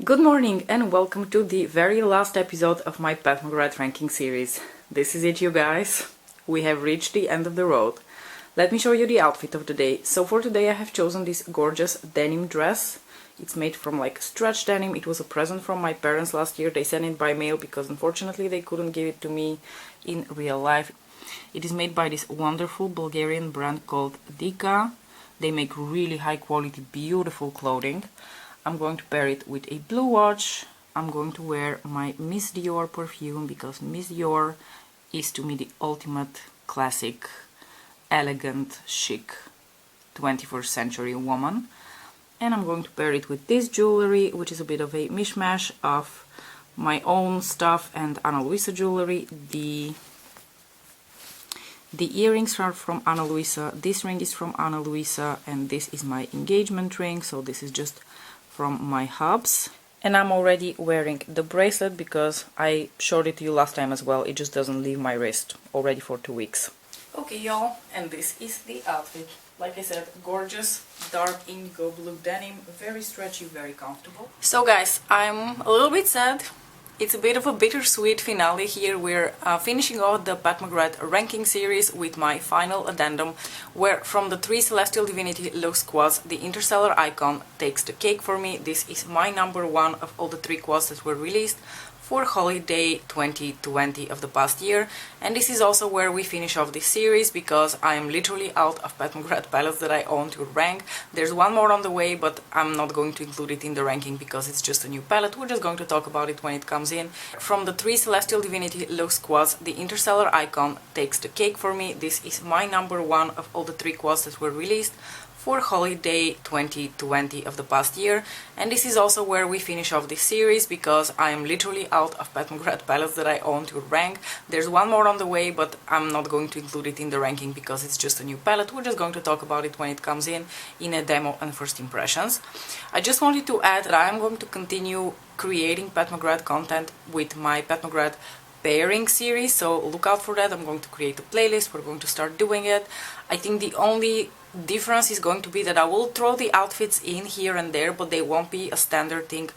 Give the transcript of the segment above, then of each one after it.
Good morning and welcome to the very last episode of my Pat McGrath ranking series. This is it, you guys. We have reached the end of the road. Let me show you the outfit of the day. So for today I have chosen this gorgeous denim dress. It's made from like stretch denim. It was a present from my parents last year. They sent it by mail because unfortunately they couldn't give it to me in real life. It is made by this wonderful Bulgarian brand called Dika. They make really high quality, beautiful clothing. I'm going to pair it with a blue watch. I'm going to wear my Miss Dior perfume because Miss Dior is to me the ultimate classic, elegant, chic 21st century woman. And I'm going to pair it with this jewelry, which is a bit of a mishmash of my own stuff and Ana Luisa jewelry. The earrings are from Ana Luisa, this ring is from Ana Luisa, and this is my engagement ring, so this is just from my hubs. And I'm already wearing the bracelet because I showed it to you last time as well. It just doesn't leave my wrist already for 2 weeks. Okay, y'all, and this is the outfit. Like I said, gorgeous dark indigo blue denim, very stretchy, very comfortable. So guys, I'm a little bit sad. It's a bit of a bittersweet finale here. We're finishing off the Pat McGrath ranking series with my final addendum, where from the 3 Celestial Divinity look squads, the Interstellar icon takes the cake for me. This is my number one of all the 3 quads that were released for holiday 2020 of the past year, and this is also where we finish off this series because I am literally out of Pat McGrath palettes that I own to rank. There's one more on the way, but I'm not going to include it in the ranking because it's just a new palette. We're just going to talk about it when it comes in. From the 3 Celestial Divinity look squads, the Interstellar icon takes the cake for me. This is my number one of all the 3 quads that were released for holiday 2020 of the past year, and this is also where we finish off this series because I am literally out of Pat McGrath palettes that I own to rank. There's one more on the way, but I'm not going to include it in the ranking because it's just a new palette. We're just going to talk about it when it comes in a demo and first impressions. I just wanted to add that I'm going to continue creating Pat McGrath content with my Pat McGrath pairing series, so look out for that. I'm going to create a playlist. We're going to start doing it. I think the only difference is going to be that I will throw the outfits in here and there, but they won't be a standard thing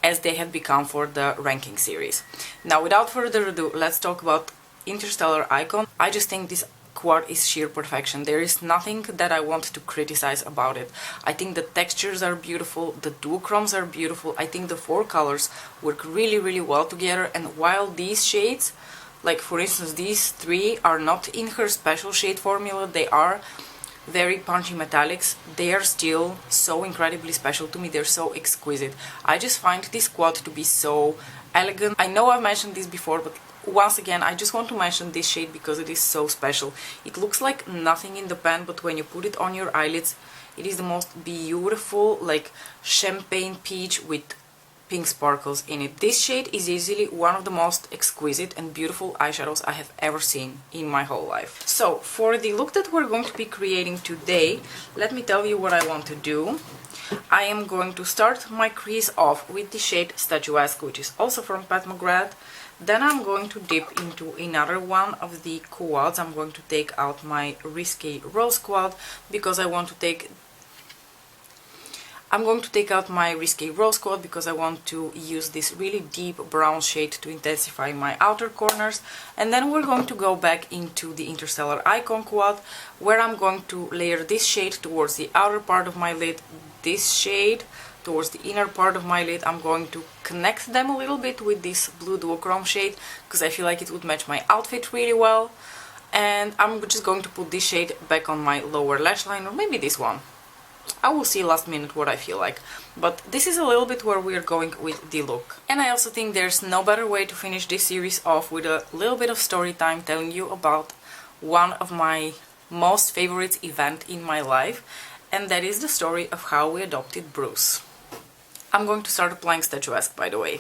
as they have become for the ranking series. Now, without further ado, let's talk about Interstellar icon. I just think this quad is sheer perfection. There is nothing that I want to criticize about it. I think the textures are beautiful, the duochromes are beautiful. I think the 4 colors work really, really well together, and while these shades, like for instance these 3, are not in her special shade formula, they are very punchy metallics, they are still so incredibly special to me. They're so exquisite. I just find this quad to be so elegant. I know I've mentioned this before, but once again I just want to mention this shade because it is so special. It looks like nothing in the pan, but when you put it on your eyelids, it is the most beautiful, like champagne peach with pink sparkles in it. This shade is easily one of the most exquisite and beautiful eyeshadows I have ever seen in my whole life. So for the look that we're going to be creating today, let me tell you what I want to do. I am going to start my crease off with the shade Statuesque, which is also from Pat McGrath. Then I'm going to dip into another one of the quads. I'm going to take out my Risque Rose quad because I want to take out my Risque Rose quad because I want to use this really deep brown shade to intensify my outer corners. And then we're going to go back into the Interstellar icon quad, where I'm going to layer this shade towards the outer part of my lid, this shade towards the inner part of my lid. I'm going to connect them a little bit with this blue duochrome shade because I feel like it would match my outfit really well. And I'm just going to put this shade back on my lower lash line, or maybe this one. I will see last minute what I feel like, but this is a little bit where we're going with the look. And I also think there's no better way to finish this series off with a little bit of story time, telling you about one of my most favorite event in my life, and that is the story of how we adopted Bruce. I'm going to start applying Statuesque, by the way.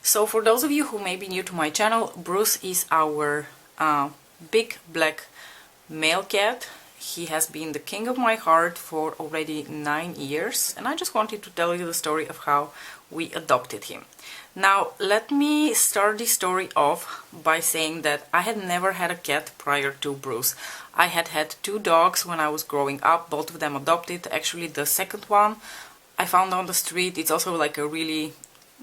So for those of you who may be new to my channel, Bruce is our big black male cat. He has been the king of my heart for already 9 years, and I just wanted to tell you the story of how we adopted him. Now, let me start this story off by saying that I had never had a cat prior to Bruce. I had had 2 dogs when I was growing up, both of them adopted. Actually, the second one I found on the street. It's also like a really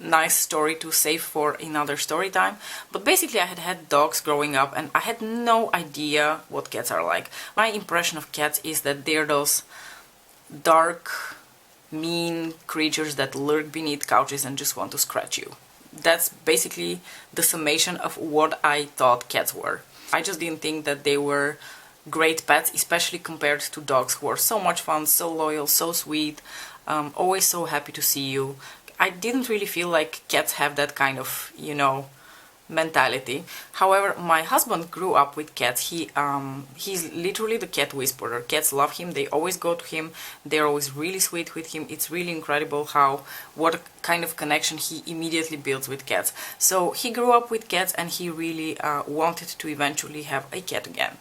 nice story to save for another story time. But basically I had had dogs growing up and I had no idea what cats are like. My impression of cats is that they're those dark, mean creatures that lurk beneath couches and just want to scratch you. That's basically the summation of what I thought cats were. I just didn't think that they were great pets, especially compared to dogs, who are so much fun, so loyal, so sweet, always so happy to see you. I didn't really feel like cats have that kind of, you know, mentality. However, my husband grew up with cats. He's literally the cat whisperer. Cats love him. They always go to him. They're always really sweet with him. It's really incredible what kind of connection he immediately builds with cats. So he grew up with cats and he really wanted to eventually have a cat again.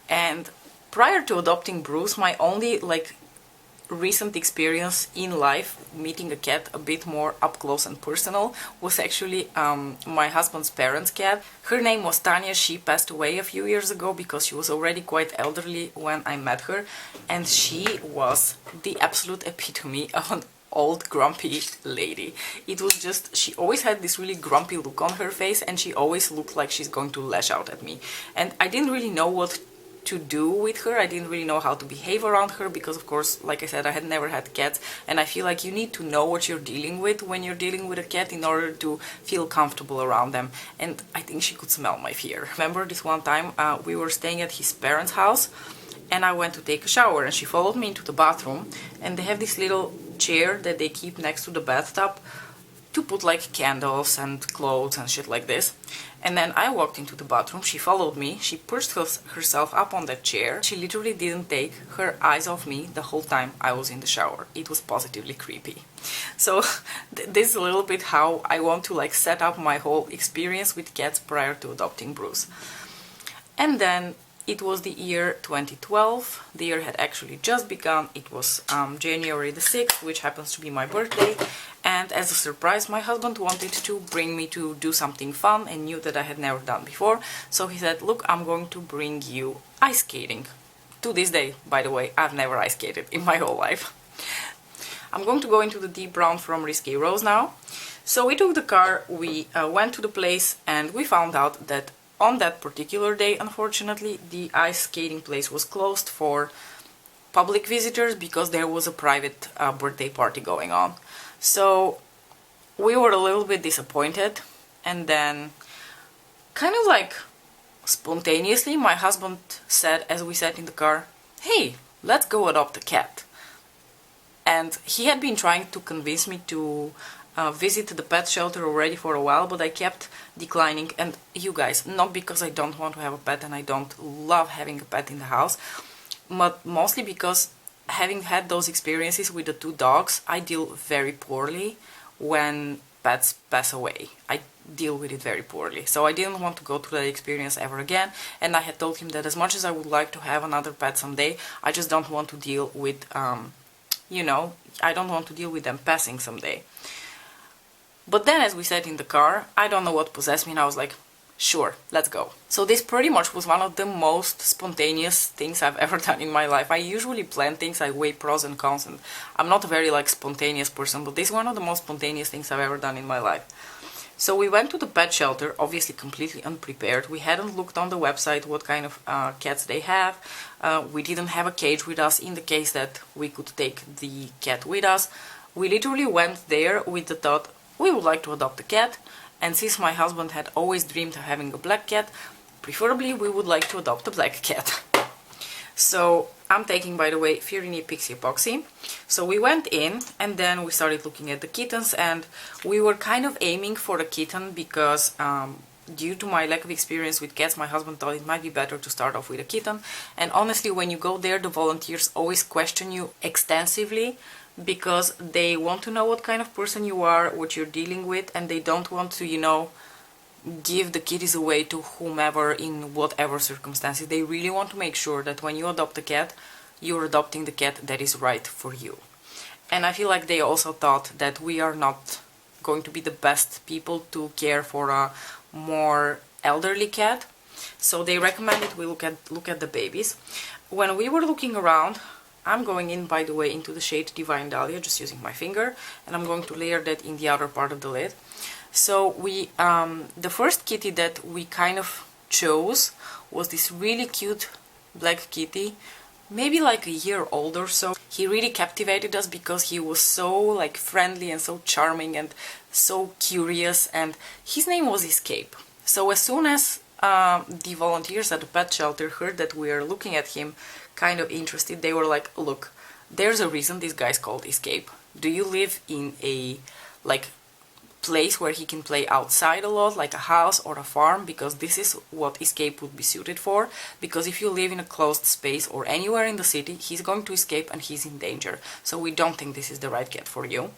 And prior to adopting Bruce, my only recent experience in life meeting a cat a bit more up close and personal was actually my husband's parents' cat. Her name was Tanya. She passed away a few years ago because she was already quite elderly when I met her, and she was the absolute epitome of an old grumpy lady. It was just, she always had this really grumpy look on her face and she always looked like she's going to lash out at me, and I didn't really know what to do with her. I didn't really know how to behave around her because, of course, like I said, I had never had cats, and I feel like you need to know what you're dealing with when you're dealing with a cat in order to feel comfortable around them. And I think she could smell my fear. Remember this one time we were staying at his parents' house and I went to take a shower and she followed me into the bathroom, and they have this little chair that they keep next to the bathtub to put like candles and clothes and shit like this. And then I walked into the bathroom, she followed me, she perched herself up on that chair. She literally didn't take her eyes off me the whole time I was in the shower. It was positively creepy. So this is a little bit how I want to set up my whole experience with cats prior to adopting Bruce. And then it was the year 2012. The year had actually just begun. It was January the 6th, which happens to be my birthday. And as a surprise, my husband wanted to bring me to do something fun and knew that I had never done before. So he said, look, I'm going to bring you ice skating. To this day, by the way, I've never ice skated in my whole life. I'm going to go into the deep brown from Risque Rose now. So we took the car, we went to the place, and we found out that on that particular day, unfortunately, the ice skating place was closed for public visitors because there was a private birthday party going on. So we were a little bit disappointed, and then kind of spontaneously my husband said, as we sat in the car, hey, let's go adopt a cat. And he had been trying to convince me to visit the pet shelter already for a while, but I kept declining. And you guys, not because I don't want to have a pet and I don't love having a pet in the house, but mostly because having had those experiences with the two dogs, I deal very poorly when pets pass away. I deal with it very poorly. So I didn't want to go through that experience ever again, and I had told him that as much as I would like to have another pet someday, I just don't want to deal with, I don't want to deal with them passing someday. But then as we sat in the car, I don't know what possessed me, and I was like, sure, let's go. So this pretty much was one of the most spontaneous things I've ever done in my life. I usually plan things, I weigh pros and cons, and I'm not a very spontaneous person, but this is one of the most spontaneous things I've ever done in my life. So we went to the pet shelter, obviously completely unprepared. We hadn't looked on the website what kind of cats they have. We didn't have a cage with us in the case that we could take the cat with us. We literally went there with the thought, we would like to adopt a cat, and since my husband had always dreamed of having a black cat, preferably we would like to adopt a black cat. So I'm taking, by the way, Firini Pixie Epoxy. So we went in and then we started looking at the kittens, and we were kind of aiming for a kitten because due to my lack of experience with cats, my husband thought it might be better to start off with a kitten. And honestly, when you go there, the volunteers always question you extensively because they want to know what kind of person you are, what you're dealing with, and they don't want to, give the kitties away to whomever in whatever circumstances. They really want to make sure that when you adopt a cat, you're adopting the cat that is right for you. And I feel like they also thought that we are not going to be the best people to care for a more elderly cat. So they recommended we look at the babies. When we were looking around, I'm going in, by the way, into the shade Divine Dahlia, just using my finger, and I'm going to layer that in the outer part of the lid. So we, the first kitty that we kind of chose was this really cute black kitty, maybe like a year old or so. He really captivated us because he was so like friendly and so charming and so curious, and his name was Escape. So as soon as the volunteers at the pet shelter heard that we are looking at him kind of interested, they were like, look, there's a reason this guy's called Escape. Do you live in a like place where he can play outside a lot, like a house or a farm? Because this is what Escape would be suited for. Because if you live in a closed space or anywhere in the city, he's going to escape and he's in danger. So we don't think this is the right cat for you.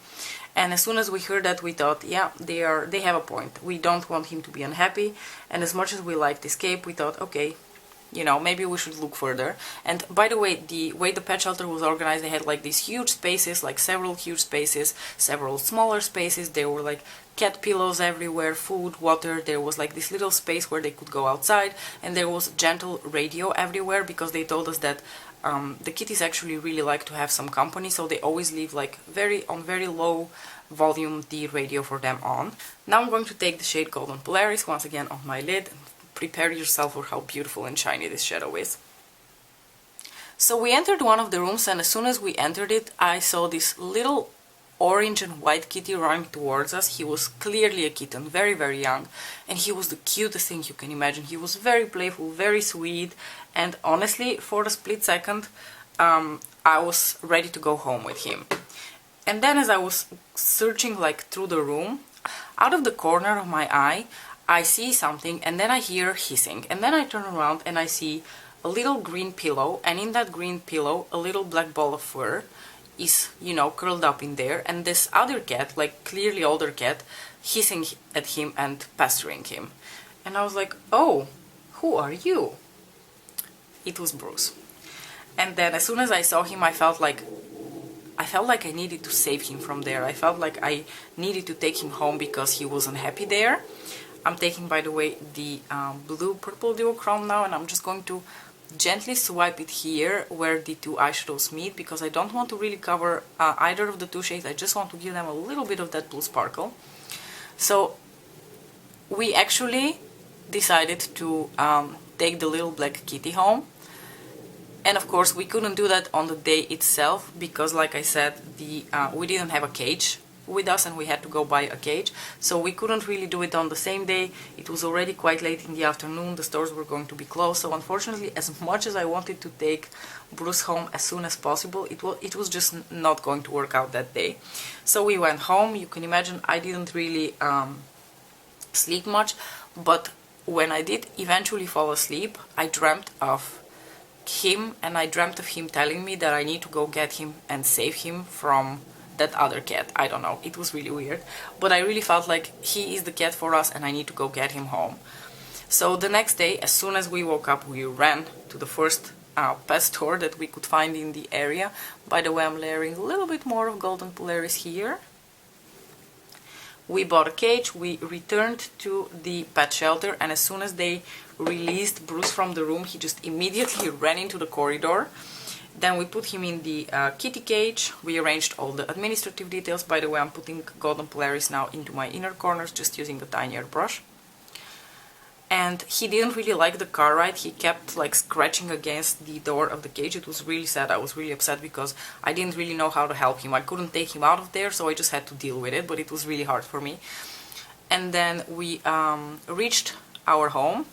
And as soon as we heard that, we thought, yeah, they have a point. We don't want him to be unhappy. And as much as we liked Escape, we thought, okay, you know, maybe we should look further. And by the way the pet shelter was organized, they had like these huge spaces, like several huge spaces, several smaller spaces. There were like cat pillows everywhere, food, water. There was like this little space where they could go outside, and there was gentle radio everywhere, because they told us that the kitties actually really like to have some company, so they always leave like very low volume the radio for them on. Now I'm going to take the shade Golden Polaris once again on my lid. Prepare yourself for how beautiful and shiny this shadow is. So we entered one of the rooms, and as soon as we entered it, I saw this little orange and white kitty running towards us. He was clearly a kitten, very young, and he was the cutest thing you can imagine. He was very playful, very sweet, and honestly, for a split second, I was ready to go home with him. And then as I was searching like through the room, out of the corner of my eye, I see something, and then I hear hissing, and then I turn around and I see a little green pillow, and in that green pillow a little black ball of fur is, you know, curled up in there, and this other cat, like clearly older cat, hissing at him and pestering him. And I was like, oh, who are you? It was Bruce. And then as soon as I saw him, I felt like I needed to save him from there. I felt like I needed to take him home because he wasn't happy there. I'm taking, by the way, the blue purple duochrome now, and I'm just going to gently swipe it here where the two eyeshadows meet, because I don't want to really cover either of the two shades. I just want to give them a little bit of that blue sparkle. So we actually decided to take the little black kitty home. And of course we couldn't do that on the day itself, because like I said, we didn't have a cage with us and we had to go buy a cage, so we couldn't really do it on the same day. It was already quite late in the afternoon, the stores were going to be closed, so unfortunately, as much as I wanted to take Bruce home as soon as possible, it was just not going to work out that day. So we went home. You can imagine I didn't really sleep much, but when I did eventually fall asleep, I dreamt of him, and I dreamt of him telling me that I need to go get him and save him from that other cat. I don't know, it was really weird, but I really felt like he is the cat for us and I need to go get him home. So the next day, as soon as we woke up, we ran to the first pet store that we could find in the area. By the way, I'm layering a little bit more of Golden Polaris here. We bought a cage, we returned to the pet shelter, and as soon as they released Bruce from the room, he just immediately ran into the corridor. Then we put him in the kitty cage. We arranged all the administrative details. By the way, I'm putting Golden Polaris now into my inner corners, just using the tinier brush. And he didn't really like the car ride. He kept like scratching against the door of the cage. It was really sad. I was really upset because I didn't really know how to help him. I couldn't take him out of there, so I just had to deal with it, but it was really hard for me. And then we reached our home,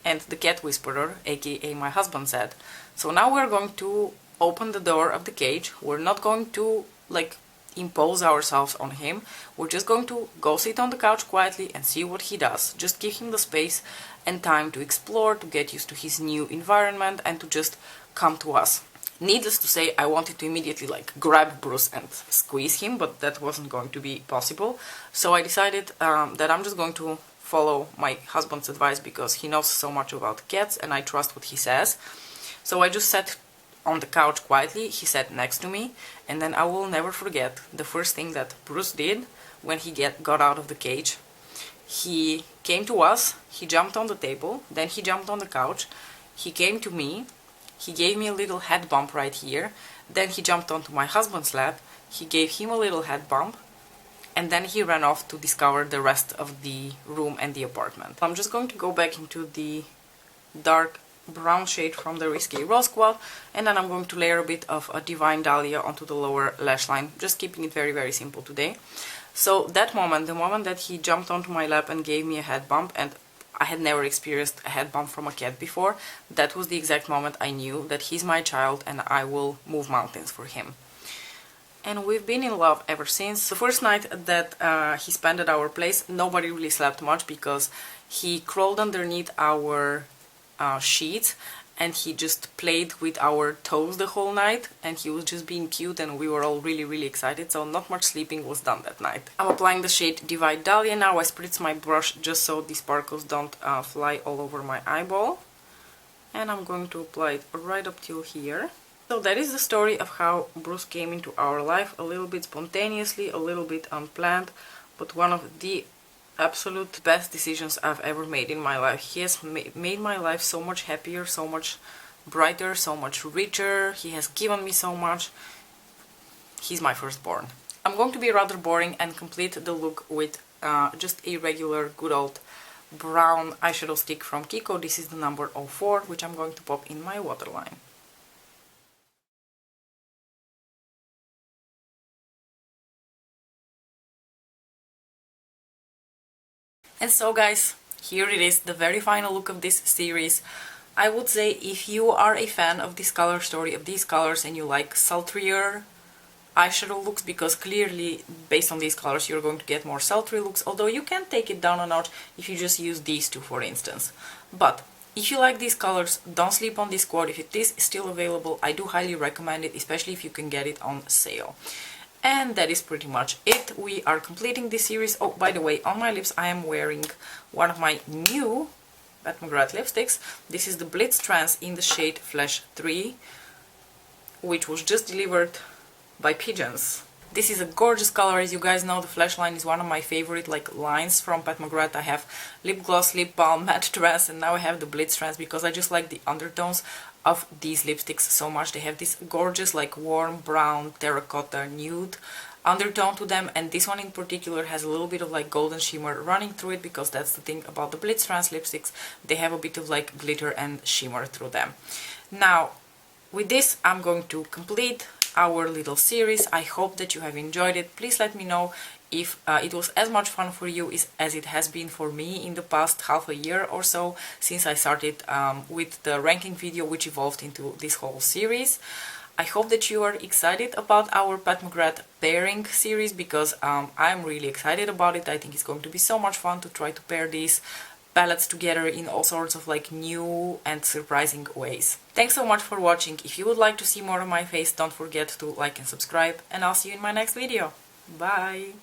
and the cat whisperer, aka my husband, said, so now we're going to open the door of the cage. We're not going to like impose ourselves on him. We're just going to go sit on the couch quietly and see what he does. Just give him the space and time to explore, to get used to his new environment, and to just come to us. Needless to say, I wanted to immediately like grab Bruce and squeeze him, but that wasn't going to be possible. So I decided that I'm just going to follow my husband's advice, because he knows so much about cats and I trust what he says. So I just sat on the couch quietly. He sat next to me, and then I will never forget the first thing that Bruce did when he got out of the cage. He came to us, he jumped on the table, then he jumped on the couch, he came to me, he gave me a little head bump right here, Then he jumped onto my husband's lap, he gave him a little head bump, and then he ran off to discover the rest of the room and the apartment. I'm just going to go back into the dark brown shade from the Risque Rose Quad, and then I'm going to layer a bit of a Divine Dahlia onto the lower lash line, just keeping it very simple today. So that moment, the moment that he jumped onto my lap and gave me a head bump, and I had never experienced a head bump from a cat before, that was the exact moment I knew that he's my child and I will move mountains for him. And we've been in love ever since. The first night that he spent at our place, nobody really slept much because he crawled underneath our sheets and he just played with our toes the whole night, and he was just being cute and we were all really excited, so not much sleeping was done that night. I'm applying the shade Divine Dahlia now. I spritz my brush just so the sparkles don't fly all over my eyeball, and I'm going to apply it right up till here. So that is the story of how Bruce came into our life, a little bit spontaneously, a little bit unplanned, but one of the absolute best decisions I've ever made in my life. He has made my life so much happier, so much brighter, so much richer. He has given me so much. He's my firstborn. I'm going to be rather boring and complete the look with just a regular good old brown eyeshadow stick from Kiko. This is the number 04, which I'm going to pop in my waterline. And so guys, here it is, the very final look of this series. I would say if you are a fan of this color story, of these colors, and you like sultrier eyeshadow looks, because clearly based on these colors you're going to get more sultry looks, although you can take it down a notch if you just use these two, for instance. But if you like these colors, don't sleep on this quad. If it is still available, I do highly recommend it, especially if you can get it on sale. And that is pretty much it. We are completing this series. Oh, by the way, on my lips I am wearing one of my new McGrath lipsticks. This is the Blitz Trance in the shade Flash 3, which was just delivered by pigeons. This is a gorgeous color. As you guys know, the Flash line is one of my favorite lines from Pat McGrath. I have lip gloss, lip balm, matte trance, and now I have the Blitz Trance because I just like the undertones of these lipsticks so much. They have this gorgeous warm brown terracotta nude undertone to them, and this one in particular has a little bit of golden shimmer running through it, because that's the thing about the Blitz Trance lipsticks. They have a bit of glitter and shimmer through them. Now with this I'm going to complete our little series. I hope that you have enjoyed it. Please let me know if it was as much fun for you as it has been for me in the past half a year or so since I started with the ranking video, which evolved into this whole series. I hope that you are excited about our Pat McGrath pairing series, because I'm really excited about it. I think it's going to be so much fun to try to pair these palettes together in all sorts of new and surprising ways. Thanks so much for watching. If you would like to see more of my face, don't forget to like and subscribe, and I'll see you in my next video. Bye!